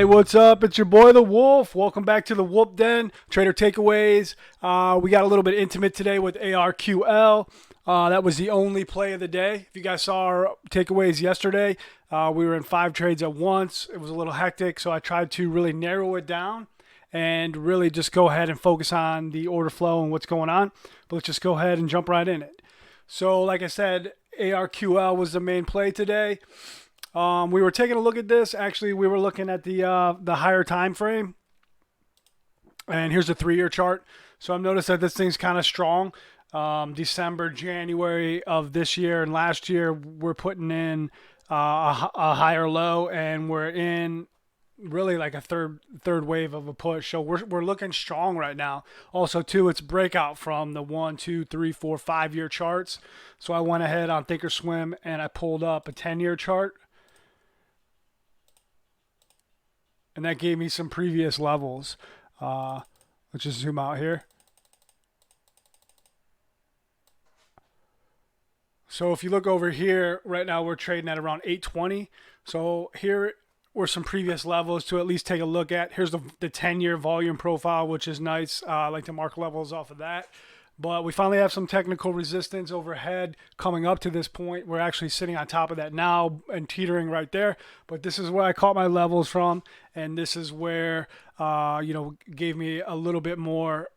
Hey, what's up? It's your boy the Wolf. Welcome back to the Wolf Den Trader Takeaways. We got a little bit intimate today with ARQL. That was the only play of the day. If you guys saw our takeaways yesterday, we were in 5 trades at once. It was a little hectic, so I tried to really narrow it down and really just go ahead and focus on the order flow and what's going on. But let's just go ahead and jump right in it. So, like I said, ARQL was the main play today. We were taking a look at this. Actually, we were looking at the higher time frame, and here's a 3-year chart. So I've noticed that this thing's kind of strong. December, January of this year and last year, we're putting in a higher low, and we're in really like a third wave of a push. So we're looking strong right now. Also, too, it's breakout from the 1, 2, 3, 4, 5-year charts. So I went ahead on Thinkorswim and I pulled up a 10-year chart. And that gave me some previous levels. Let's just zoom out here. So if you look over here, right now we're trading at around 820. So here were some previous levels to at least take a look at. Here's the 10-year volume profile, which is nice. I like to mark levels off of that. But we finally have some technical resistance overhead coming up to this point. We're actually sitting on top of that now and teetering right there. But this is where I caught my levels from, and this is where gave me a little bit more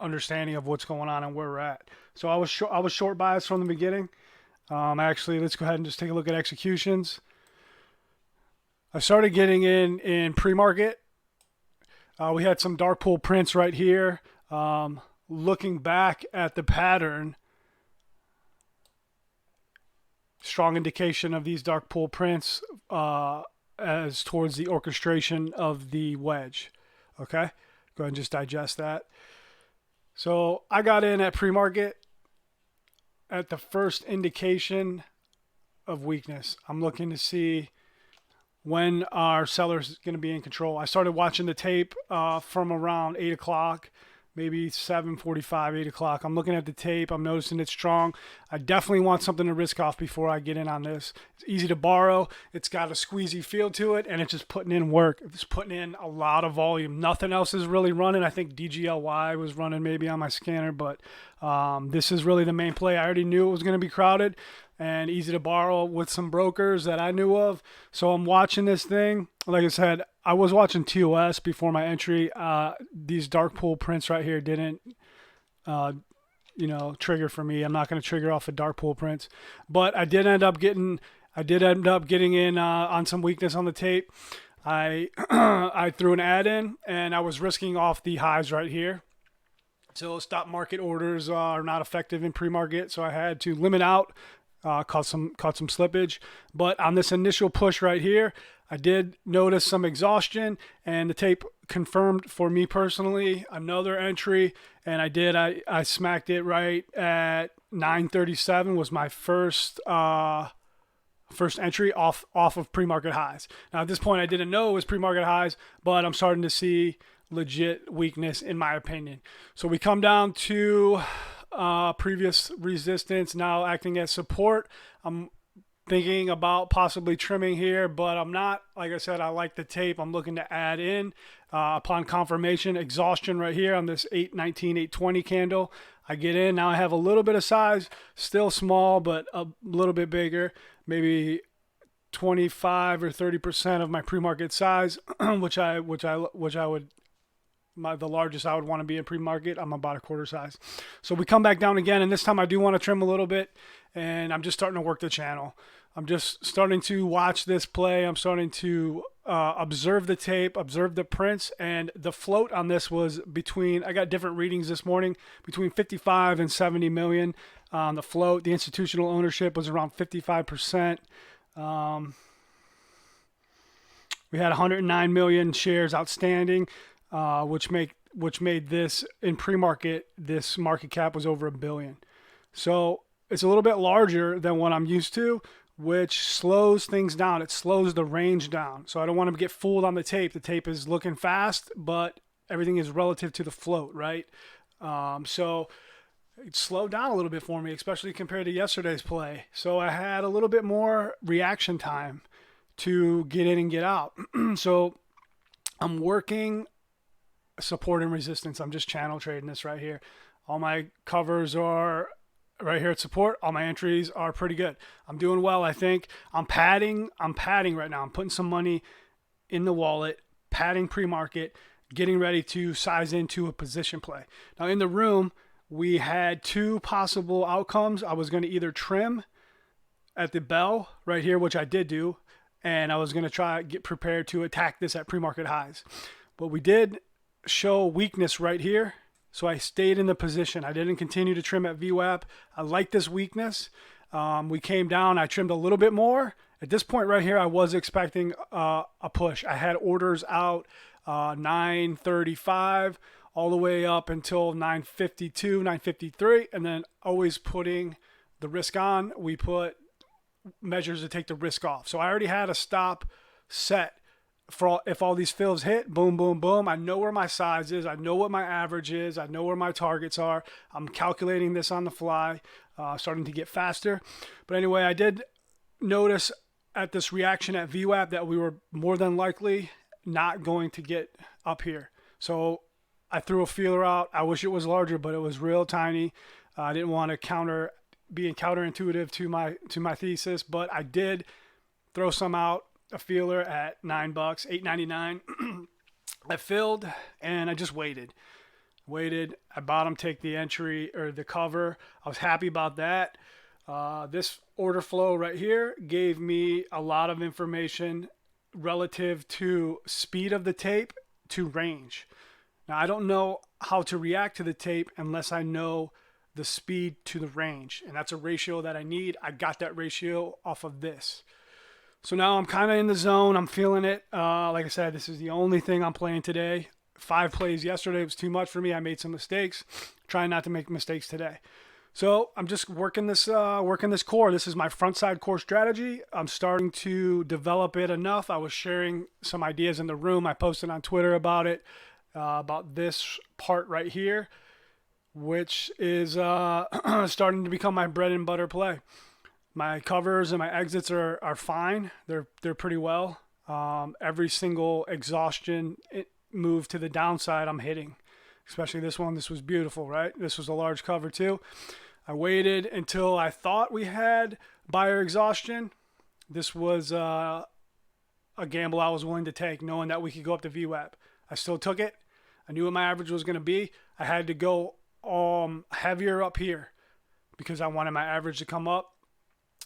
understanding of what's going on and where we're at. So I was short biased from the beginning. Actually, let's go ahead and just take a look at executions. I started getting in pre-market. We had some dark pool prints right here. Looking back at the pattern, strong indication of these dark pool prints as towards the orchestration of the wedge. Okay, go ahead and just digest that. So I got in at pre-market at the first indication of weakness. I'm looking to see when our seller's going to be in control. I started watching the tape from around 8 o'clock. Maybe 7:45, 8 o'clock. I'm looking at the tape. I'm noticing it's strong. I definitely want something to risk off before I get in on this. It's easy to borrow. It's got a squeezy feel to it, and it's just putting in work. It's putting in a lot of volume. Nothing else is really running. I think DGLY was running maybe on my scanner, but this is really the main play. I already knew it was going to be crowded and easy to borrow with some brokers that I knew of. So I'm watching this thing. Like I said, I was watching TOS before my entry. These dark pool prints right here didn't, trigger for me. I'm not going to trigger off of dark pool prints, but I did end up getting in on some weakness on the tape. I I threw an ad in, and I was risking off the highs right here. So stop market orders are not effective in pre-market, so I had to limit out. Caught some slippage, but on this initial push right here, I did notice some exhaustion, and the tape confirmed for me personally another entry, and I smacked it right at 937 was my first entry off of pre-market highs. Now at this point I didn't know it was pre-market highs, but I'm starting to see legit weakness in my opinion. So we come down to previous resistance now acting as support. I'm thinking about possibly trimming here, but I'm not. Like I said, I like the tape. I'm looking to add in upon confirmation. Exhaustion right here on this 819, 820 candle. I get in. Now I have a little bit of size, still small, but a little bit bigger, maybe 25 or 30% of my pre-market size, which I would. The largest I would want to be in pre-market, I'm about a quarter size. So we come back down again, and this time I do want to trim a little bit, and I'm just starting to work the channel. I'm just starting to watch this play. I'm starting to observe the tape, observe the prints, and the float on this was I got different readings this morning, between 55 and 70 million. The float, the institutional ownership was around 55%. We had 109 million shares outstanding. Which made this in pre-market, this market cap was over $1 billion. So it's a little bit larger than what I'm used to, which slows things down. It slows the range down. So I don't want to get fooled on the tape. The tape is looking fast, but everything is relative to the float, right? So it slowed down a little bit for me, especially compared to yesterday's play. So I had a little bit more reaction time to get in and get out. So I'm working support and resistance. I'm just channel trading this right here. All my covers are right here at support. All my entries are pretty good. I'm doing well, I think. I'm padding right now. I'm putting some money in the wallet, padding pre-market, getting ready to size into a position play. Now in the room, we had two possible outcomes. I was going to either trim at the bell right here, which I did do, and I was going to try get prepared to attack this at pre-market highs. But we did show weakness right here, so I stayed in the position. I didn't continue to trim at VWAP. I like this weakness. We came down. I trimmed a little bit more. At this point right here, I was expecting a push. I had orders out 9:35 all the way up until 9:52, 9:53, and then always putting the risk on. We put measures to take the risk off. So I already had a stop set for if all these fills hit, boom, boom, boom. I know where my size is. I know what my average is. I know where my targets are. I'm calculating this on the fly, starting to get faster. But anyway, I did notice at this reaction at VWAP that we were more than likely not going to get up here. So I threw a feeler out. I wish it was larger, but it was real tiny. I didn't want to being counterintuitive to my thesis, but I did throw some out, a feeler at $9, $8.99. I filled and I just waited. I bottom take the entry or the cover. I was happy about that. This order flow right here gave me a lot of information relative to speed of the tape to range. Now I don't know how to react to the tape unless I know the speed to the range, and that's a ratio that I need. I got that ratio off of this. So now I'm kind of in the zone. I'm feeling it. Like I said, this is the only thing I'm playing today. 5 plays yesterday was too much for me. I made some mistakes. Trying not to make mistakes today. So I'm just working this core. This is my front side core strategy. I'm starting to develop it enough. I was sharing some ideas in the room. I posted on Twitter about it, about this part right here, which is starting to become my bread and butter play. My covers and my exits are fine. They're pretty well. Every single exhaustion move to the downside I'm hitting, especially this one. This was beautiful, right? This was a large cover too. I waited until I thought we had buyer exhaustion. This was a gamble I was willing to take, knowing that we could go up to VWAP. I still took it. I knew what my average was going to be. I had to go heavier up here because I wanted my average to come up.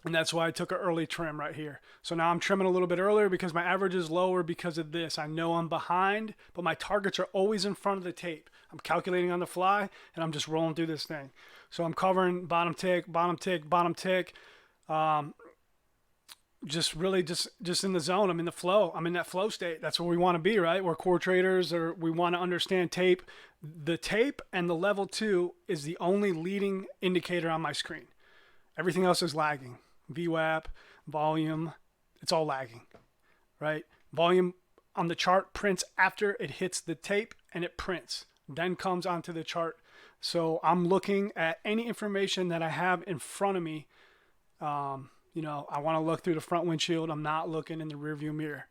And that's why I took an early trim right here. So now I'm trimming a little bit earlier because my average is lower because of this. I know I'm behind, but my targets are always in front of the tape. I'm calculating on the fly, and I'm just rolling through this thing. So I'm covering bottom tick, bottom tick, bottom tick. Just really just in the zone. I'm in the flow. I'm in that flow state. That's where we want to be, right? We're core traders, or we want to understand tape. The tape and the level 2 is the only leading indicator on my screen. Everything else is lagging. VWAP, volume, it's all lagging, right? Volume on the chart prints after it hits the tape, and it prints, then comes onto the chart. So I'm looking at any information that I have in front of me. I want to look through the front windshield. I'm not looking in the rearview mirror.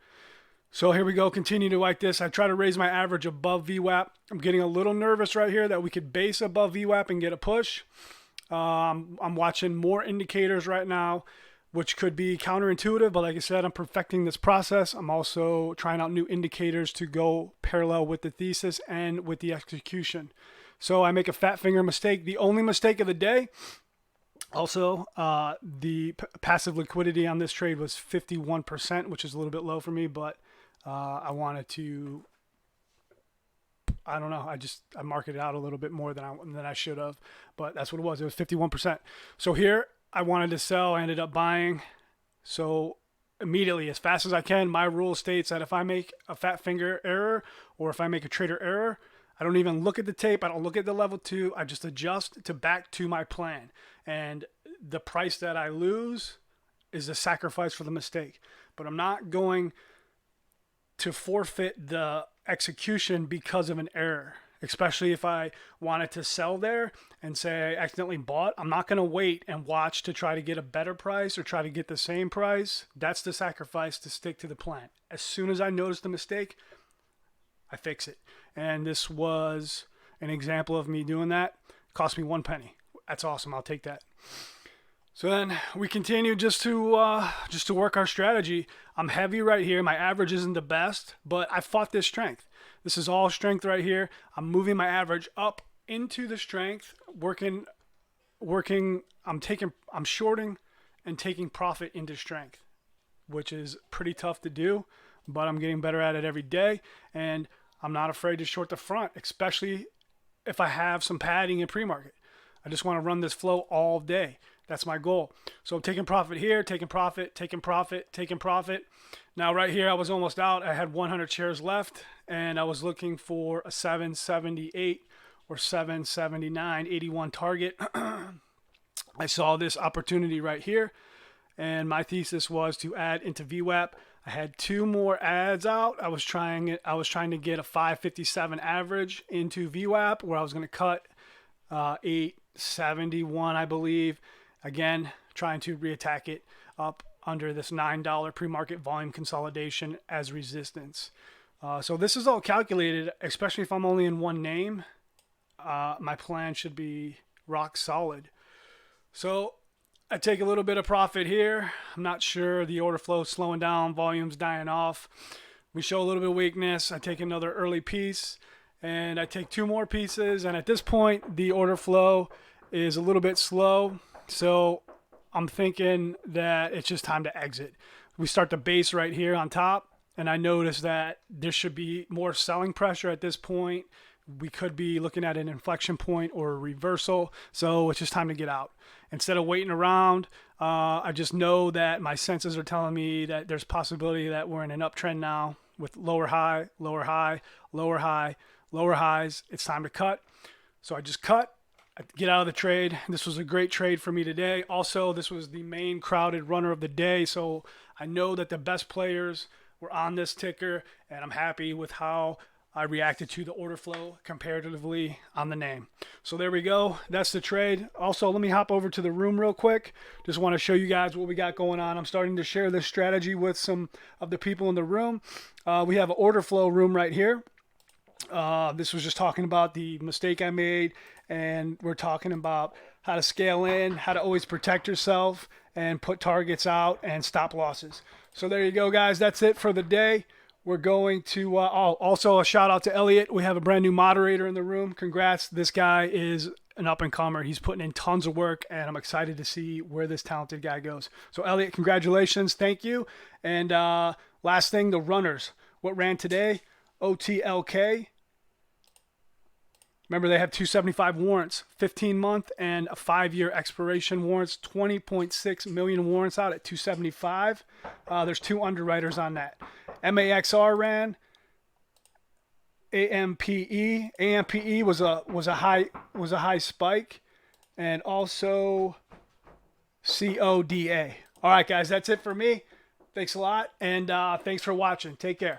So here we go. Continue to like this. I try to raise my average above VWAP. I'm getting a little nervous right here that we could base above VWAP and get a push. I'm watching more indicators right now, which could be counterintuitive, but like I said, I'm perfecting this process. I'm also trying out new indicators to go parallel with the thesis and with the execution. So I make a fat finger mistake. The only mistake of the day. Also, the passive liquidity on this trade was 51%, which is a little bit low for me, but I wanted to, I don't know. I marketed out a little bit more than I should have, but that's what it was. It was 51%. So here I wanted to sell. I ended up buying. So immediately, as fast as I can, my rule states that if I make a fat finger error or if I make a trader error, I don't even look at the tape. I don't look at the level 2. I just adjust to back to my plan. And the price that I lose is a sacrifice for the mistake. But I'm not going to forfeit the execution because of an error. especially if I wanted to sell there and say I accidentally bought. I'm not going to wait and watch to try to get a better price or try to get the same price. That's the sacrifice to stick to the plan. As soon as I notice the mistake, I fix it. And this was an example of me doing that. It cost me 1 penny. That's awesome. I'll take that. So then we continue just to work our strategy. I'm heavy right here. My average isn't the best, but I fought this strength. This is all strength right here. I'm moving my average up into the strength, working. I'm shorting and taking profit into strength, which is pretty tough to do, but I'm getting better at it every day. And I'm not afraid to short the front, especially if I have some padding in pre-market. I just want to run this flow all day. That's my goal. So I'm taking profit here, taking profit, taking profit, taking profit. Now right here, I was almost out. I had 100 shares left, and I was looking for a 778 or 779, 81 target. I saw this opportunity right here, and my thesis was to add into VWAP. I had 2 more ads out. I was trying to get a 557 average into VWAP, where I was going to cut 871, I believe. Again, trying to reattack it up under this $9 pre-market volume consolidation as resistance. So this is all calculated, especially if I'm only in one name. My plan should be rock solid. So I take a little bit of profit here. I'm not sure. The order flow is slowing down, volume's dying off. We show a little bit of weakness. I take another early piece, and I take 2 more pieces. And at this point, the order flow is a little bit slow. So I'm thinking that it's just time to exit. We start the base right here on top, and I notice that there should be more selling pressure at this point. We could be looking at an inflection point or a reversal, so it's just time to get out. Instead of waiting around, I just know that my senses are telling me that there's possibility that we're in an uptrend now with lower high, lower high, lower high, lower highs. It's time to cut. So I just cut. I get out of the trade. This was a great trade for me today. Also, this was the main crowded runner of the day, so I know that the best players were on this ticker, and I'm happy with how I reacted to the order flow comparatively on the name. So there we go. That's the trade. Also, let me hop over to the room real quick. Just want to show you guys what we got going on. I'm starting to share this strategy with some of the people in the room. We have an order flow room right here. This was just talking about the mistake I made, and we're talking about how to scale in, how to always protect yourself and put targets out and stop losses. So there you go, guys. That's it for the day. We're going to also a shout out to Elliot. We have a brand new moderator in the room. Congrats. This guy is an up and comer. He's putting in tons of work, and I'm excited to see where this talented guy goes. So Elliot, congratulations. Thank you. And last thing, the runners. What ran today? OTLK. Remember, they have 275 warrants, 15-month and a 5-year expiration warrants, 20.6 million warrants out at 275. There's 2 underwriters on that. MAXR ran. AMPE. AMPE was a high spike, and also CODA. All right, guys, that's it for me. Thanks a lot, and thanks for watching. Take care.